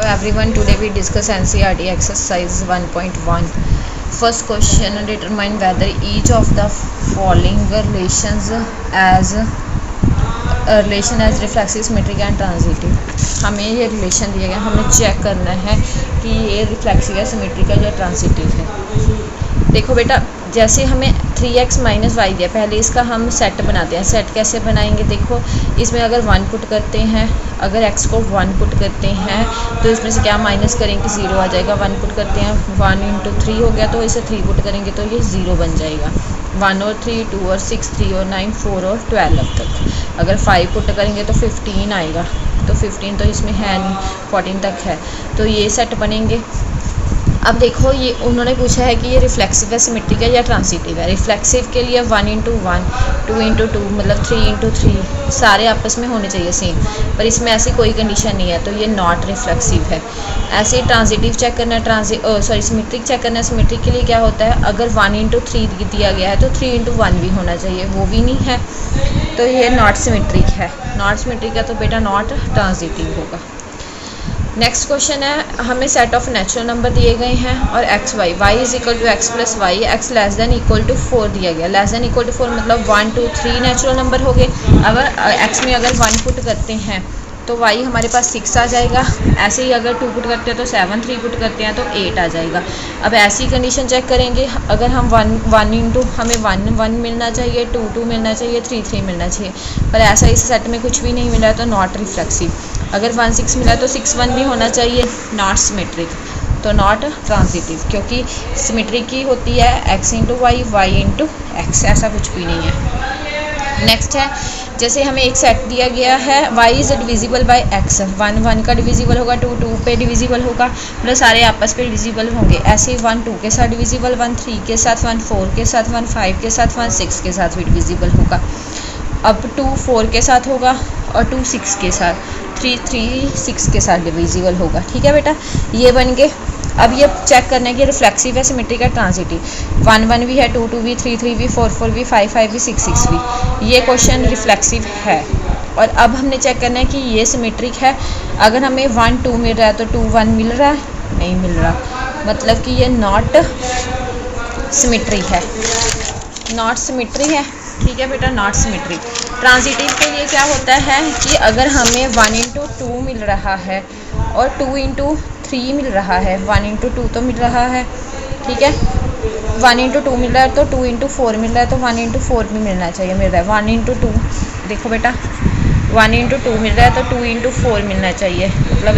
everyone. Today we discuss NCERT exercise 1.1. First question, determine whether each of the following relations as reflexive, symmetric and transitive. हमें ये relation दिया गया, हमें check करना है कि ये रिफ्लेक्सिव है, सिमेट्रिक है या ट्रांजिटिव है। देखो बेटा, जैसे हमें 3x माइनस वाई दिया, पहले इसका हम सेट बनाते हैं। सेट कैसे बनाएंगे? देखो, इसमें अगर 1 पुट करते हैं, अगर x को 1 पुट करते हैं तो इसमें से क्या माइनस करेंगे? 0 आ जाएगा। 1 पुट करते हैं, 1 इंटू 3 हो गया, तो इसे 3 पुट करेंगे तो ये 0 बन जाएगा। 1 और 3, 2 और 6, 3 और 9, 4 और 12 तक। अगर 5 पुट करेंगे तो 15 आएगा, तो 15 तो इसमें है नहीं, 14 तक है, तो ये सेट बनेंगे। अब देखो, ये उन्होंने पूछा है कि ये रिफ्लेक्सिव है, सिमेट्रिक है या ट्रांजिटिव है। रिफ्लेक्सिव के लिए 1 इंटू 1, 2 इंटू 2 मतलब 3 इंटू 3 सारे आपस में होने चाहिए सेम, पर इसमें ऐसी कोई कंडीशन नहीं है, तो ये नॉट रिफ्लेक्सिव है। ऐसे ही ट्रांजिटिव चेक करना है, सिमेट्रिक चेक करना है। सिमेट्रिक के लिए क्या होता है? अगर 1 इंटू 3 दिया गया है तो 3 इंटू 1 भी होना चाहिए, वो भी नहीं है, तो ये नॉट सिमेट्रिक है। नॉट सिमेट्रिक है तो बेटा नॉट ट्रांजिटिव होगा। नेक्स्ट क्वेश्चन है, हमें सेट ऑफ नेचुरल नंबर दिए गए हैं और X Y, Y is equal to X plus Y, X less than equal to 4 दिया गया। लेस देन इक्वल टू 4 मतलब 1, 2, 3 नेचुरल नंबर हो गए। अगर एक्स में अगर 1 पुट करते हैं तो वाई हमारे पास 6 आ जाएगा। ऐसे ही अगर 2 पुट करते हैं तो 7, 3 पुट करते हैं तो 8 आ जाएगा। अब ऐसी कंडीशन चेक करेंगे, अगर हम 1 इंटू हमें 1, 1 मिलना चाहिए, 2, 2 मिलना चाहिए, 3, 3 मिलना चाहिए, पर ऐसा इस सेट में कुछ भी नहीं मिला है तो नॉट रिफ्लेक्सिव। अगर 1, 6 मिला तो 6, 1 भी होना चाहिए, नॉट सिमेट्रिक, तो नॉट ट्रांजिटिव, क्योंकि सिमेट्रिक की होती है x into Y, Y into X, ऐसा कुछ भी नहीं है। नेक्स्ट है, जैसे हमें एक सेट दिया गया है, y is divisible by x, 1, 1 का डिविजिबल होगा, 2, 2 पे डिविजिबल होगा, मतलब सारे आपस पे डिविजिबल होंगे। ऐसे ही 1, 2 के साथ डिविजिबल, 1, 3 के साथ, 1, 4 के साथ, 1, 5 के साथ, 1, 6 के साथ भी डिविजिबल होगा। अब 2, 4 के साथ होगा और 2, 6 के साथ, 3, 3, 6 के साथ डिविजिबल होगा। ठीक है बेटा, ये बन गए। अब ये चेक करना है कि रिफ्लेक्सिव है, सिमेट्रिक है, ट्रांजिटिव। 1, 1 भी है, 2, 2 भी, 3, 3 भी, 4, 4 भी, 5, 5 भी, 6, 6 भी। ये क्वेश्चन रिफ्लेक्सिव है। और अब हमने चेक करना है कि ये सिमेट्रिक है। अगर हमें 1, 2 मिल रहा है तो 2, 1 मिल रहा है? नहीं मिल रहा, मतलब कि ये नॉट सिमेट्रिक है, नॉट सिमेट्रिक है। ठीक है बेटा, नॉट सिमेट्रिक। ट्रांजिटिव के लिए क्या होता है कि अगर हमें 1 इंटू 2 मिल रहा है और 2 इंटू 3 मिल रहा है, 1 इंटू 2 तो मिल रहा है, ठीक है, 1 इंटू 2 मिल रहा है तो 2 इंटू 4 मिल रहा है, तो 1 इंटू 4 भी मिलना चाहिए, मिल रहा है 1 इंटू 2। देखो बेटा, 1 इंटू 2 मिल रहा है तो 2 इंटू 4 मिलना चाहिए, मतलब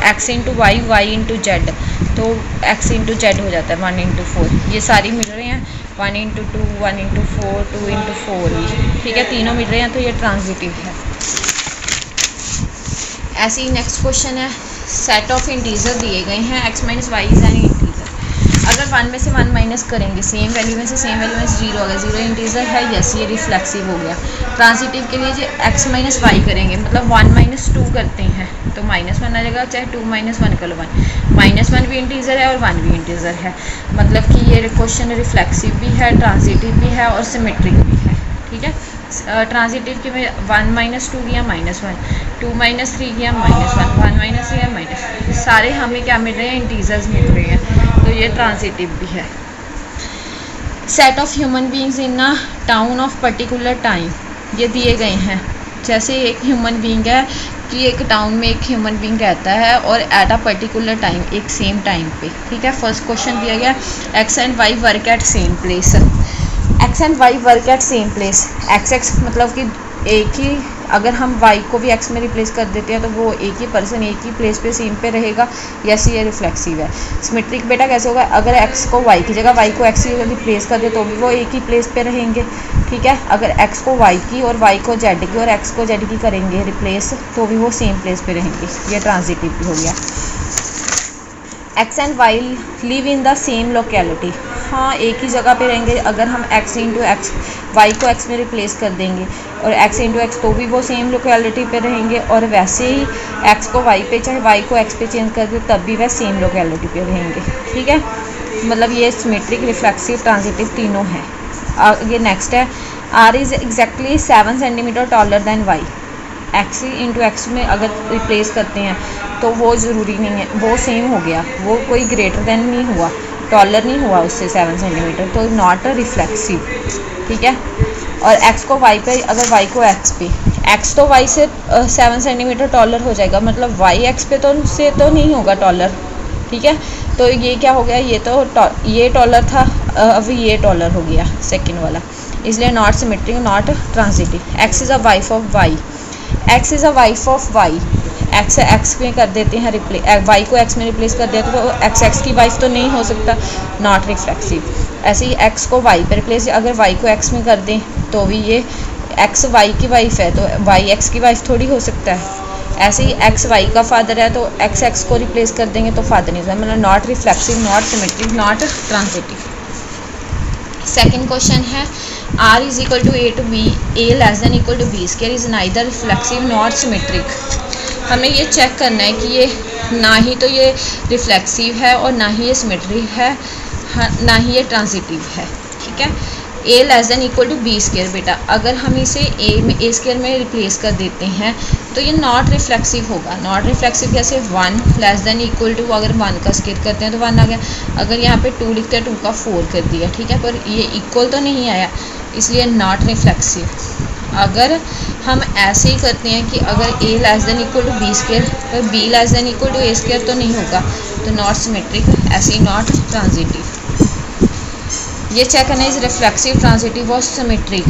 x into Y, Y into Z, तो x इंटू जेड हो जाता है 1 इंटू 4। ये सारी मिल रहे हैं, 1 इंटू 2, 1 इंटू 4, 2 इंटू 4 भी, ठीक है, तीनों मिल रहे हैं, तो ये ट्रांजिटिव है। ऐसे ही नेक्स्ट क्वेश्चन है, सेट ऑफ इंटीजर दिए गए हैं, x minus Y is an integer. अगर 1 में से 1 माइनस करेंगे, सेम वैल्यू में से सेम वैल्यू में से 0 होगा, 0 इंटीजर है, यस ये रिफ्लेक्सिव हो गया। ट्रांजिटिव के लिए जो x माइनस वाई करेंगे, मतलब 1 माइनस 2 करते हैं तो -1 आ जाएगा, चाहे 2 माइनस 1 कर लो, 1 भी इंटीजर है और 1 भी इंटीजर है, मतलब कि ये क्वेश्चन रिफ्लेक्सिव भी है, ट्रांजिटिव भी है और सिमेट्रिक भी है। ठीक है, ट्रांजिटिव के में 1 माइनस 2 किया -1, 2 माइनस 3 किया -1, 1 माइनस 3 माइनस, सारे हमें क्या मिल रहे हैं? इंटीजर्स मिल रहे हैं, तो ये ट्रांजिटिव भी है। Set of human beings in a town of particular time, ये दिए गए हैं। जैसे एक ह्यूमन बीइंग है कि एक टाउन में एक ह्यूमन बीइंग रहता है और एट अ पर्टिकुलर टाइम, एक सेम टाइम पे। ठीक है, फर्स्ट क्वेश्चन दिया गया, X and Y work at same place. X and Y work at same place, X मतलब कि एक ही, अगर हम वाई को भी एक्स में रिप्लेस कर देते हैं तो वो एक ही पर्सन एक ही प्लेस पे सेम पे रहेगा, यस ये रिफ्लेक्सिव है। सिमेट्रिक बेटा कैसे होगा? अगर एक्स को वाई की जगह वाई को एक्स की रिप्लेस कर दे तो भी वो एक ही प्लेस पे रहेंगे। ठीक है, अगर एक्स को वाई की और वाई को जेड की और एक्स को जेड की करेंगे रिप्लेस तो भी वो सेम प्लेस पे रहेंगे, ये ट्रांजिटिव भी हो गया। X and Y live in the same locality, हाँ एक ही जगह पे रहेंगे। अगर हम x इंटू एक्स, वाई को x में रिप्लेस कर देंगे और x इंटू एक्स तो भी वो सेम लोकेलिटी पे रहेंगे, और वैसे ही x को y पे चाहे y को x पे चेंज कर दे तब भी वह सेम लोकेलिटी पे रहेंगे। ठीक है, मतलब ये सिमेट्रिक, रिफ्लेक्सिव, ट्रांजिटिव तीनों हैं। आगे नेक्स्ट है, r is exactly 7 centimetre taller then y, x into x में अगर रिप्लेस करते हैं तो वो ज़रूरी नहीं है, वो सेम हो गया, वो कोई ग्रेटर देन नहीं हुआ, टॉलर नहीं हुआ उससे 7 सेंटीमीटर, तो नॉट रिफ्लेक्सिव। ठीक है। और x को y पे, अगर y को x पे, x तो y से 7 सेंटीमीटर टॉलर हो जाएगा, मतलब y x पे तो से तो नहीं होगा टॉलर। ठीक है। तो ये क्या हो गया, ये टॉलर था, अब ये टॉलर हो गया सेकंड वाला, इसलिए not symmetric, not transitive. x is a wife of y, x is a wife of y, x में कर देते हैं रिप्लेस, y को x में रिप्लेस कर दिया तो x की वाइफ तो नहीं हो सकता, नॉट रिफ्लेक्सिव। ऐसे ही x को y पर रिप्लेस, अगर y को x में कर दें तो भी ये x y की वाइफ है, तो y x की वाइफ थोड़ी हो सकता है। ऐसे ही x y का फादर है, तो x को रिप्लेस कर देंगे तो फादर नहीं होगा, मतलब not reflexive, not symmetric, not transitive. Second question है r is equal to a to b, a less than equal to b square is neither reflexive not symmetric. हमें ये चेक करना है कि ये ना ही तो ये रिफ्लेक्सिव है और ना ही ये सिमेट्रिक है, ना ही ये ट्रांजिटिव है। ठीक है। a less than equal to b square, बेटा अगर हम इसे a स्क्वायर में रिप्लेस कर देते हैं तो ये नॉट रिफ्लेक्सिव होगा। नॉट रिफ्लेक्सिव कैसे, 1 लेस देन इक्वल टू, अगर 1 का स्क्वायर करते हैं तो 1 आ गया, अगर यहाँ पे 2 लिखते हैं 2 का 4 कर दिया। ठीक है। पर ये इक्वल तो नहीं आया, इसलिए नॉट रिफ्लेक्सिव। अगर हम ऐसे ही करते हैं कि अगर a less than equal to b square, तो b less than equal to a square तो नहीं होगा, तो नॉट सिमेट्रिक, ऐसे ही नॉट ट्रांजिटिव। ये चेक करना इज रिफ्लेक्सिव, ट्रांजिटिव और सिमेट्रिक।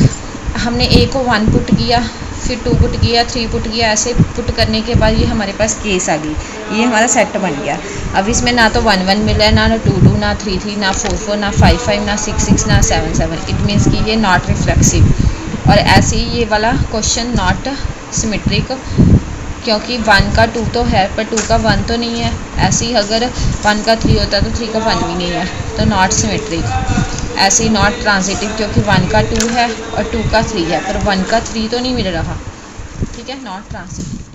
हमने a को 1 पुट किया, फिर 2 पुट किया, 3 पुट किया, ऐसे पुट करने के बाद ये हमारे पास केस आ गई, ये हमारा सेट बन गया। अब इसमें ना तो 1 1 मिला है, ना 2 2, ना 3 3, ना 4 4, ना 5 5, ना 6 6, ना 7 7। इट मीन्स कि ये नॉट रिफ्लेक्सिव। और ऐसे ही ये वाला क्वेश्चन नॉट सिमेट्रिक, क्योंकि 1 का 2 तो है पर 2 का 1 तो नहीं है। ऐसे ही अगर 1 का 3 होता तो 3 का 1 भी नहीं है, तो नॉट सिमेट्रिक। ऐसे ही नॉट ट्रांजिटिव, क्योंकि 1 का 2 है और 2 का 3 है, पर 1 का 3 तो नहीं मिल रहा। ठीक है। Not transitive.